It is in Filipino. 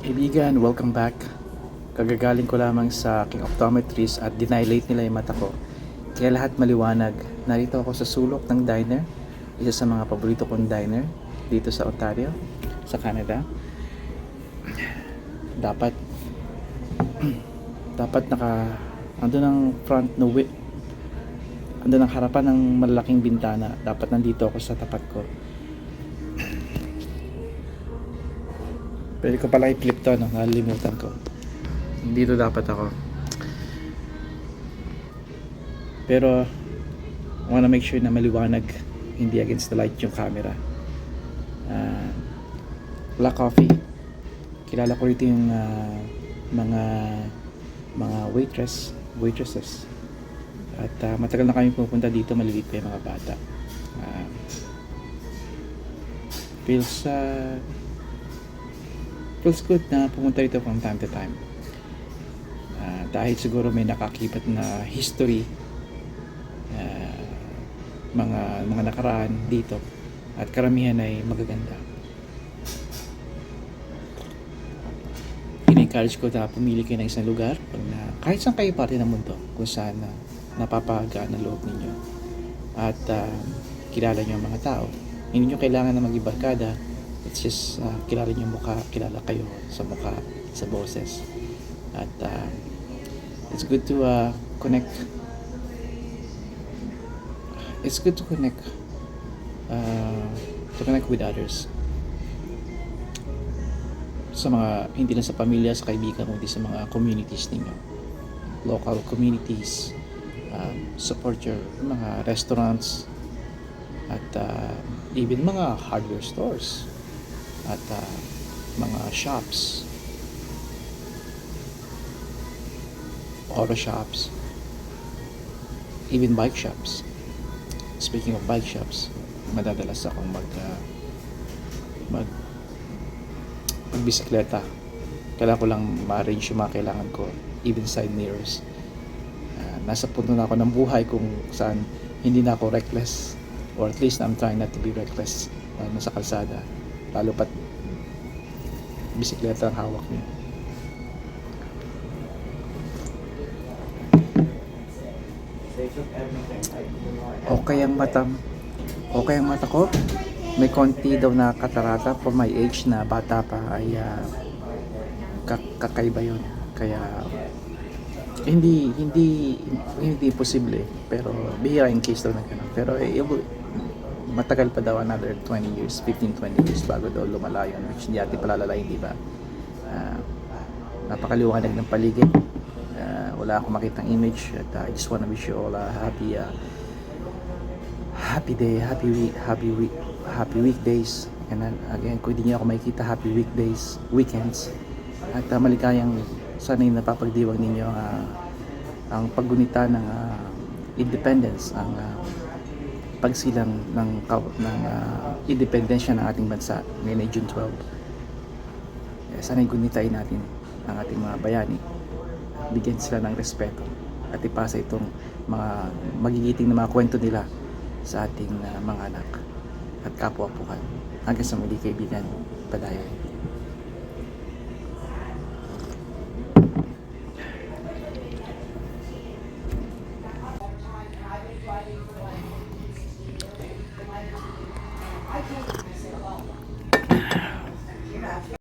Kaibigan, welcome back. Kagagaling ko lamang sa aking optometrist at dinilate nila yung mata ko. Kaya lahat maliwanag. Narito ako sa sulok ng diner. Isa sa mga paborito kong diner dito sa Ontario, sa Canada. Dapat dapat ando ng front no ando ng harapan ng malaking bintana. Dapat nandito ako sa tapat ko. Pwede ko pala i-flip to, no? Nalilimutan ko. Dito dapat ako. Pero I wanna make sure na maliwanag, hindi against the light yung camera. Black coffee. Kilala ko rito yung mga waitresses. At matagal na kami pupunta dito, maliliit pa yung mga bata. Feels good na pumunta dito from time to time. Dahil siguro may nakakibat na history, mga nakaraan dito, at karamihan ay magaganda. In-encourage ko na pumili kayo ng isang lugar kahit saan kayo parte ng mundo, kung saan napapagaan ang loob ninyo at kilala nyo ang mga tao. Hindi nyo kailangan na maging barkada. It's just kilala nyo mukha, kilala kayo sa mukha, sa boses. At it's good to connect. It's good to connect with others. Sa mga, hindi lang sa pamilya, sa kaibigan, kundi sa mga communities ninyo. Local communities. Support your mga restaurants at even mga hardware stores at mga shops, auto shops, even bike shops. Speaking of bike shops, madadalas akong magbisikleta. Kailangan ko lang ma-arrange yung mga kailangan ko, even side mirrors. Nasa punto na ako ng buhay kung saan hindi na ako reckless, or at least I'm trying not to be reckless sa kalsada, lalo pat bisikleta ang hawak niyo. Okay ang mata ko. May konti daw na katarata for my age, na bata pa ay kakaiba yun. Kaya hindi posible, pero bihira in case daw na ganun. Pero matagal pa daw, another 20 years, 15-20 years bago daw lumala yun, which hindi natin palalalain, di ba? Napakaliwanag ng paligid. Wala akong makitang image, at I just wanna wish you all a happy day, happy weekdays. And again, kung hindi niyo ako makikita, happy weekends. At maligayang sana'y napapagdiwang ninyo ang paggunita ng independence, ang pagsilang ng independensya ng ating bansa ngayon ay June 12. Sana'y gunitain natin ang ating mga bayani, bigyan sila ng respeto, at ipasa itong mga magigiting na mga kwento nila sa ating mga anak at kapwa-apukan. Hanggang sa muli, kaibigan, padayon.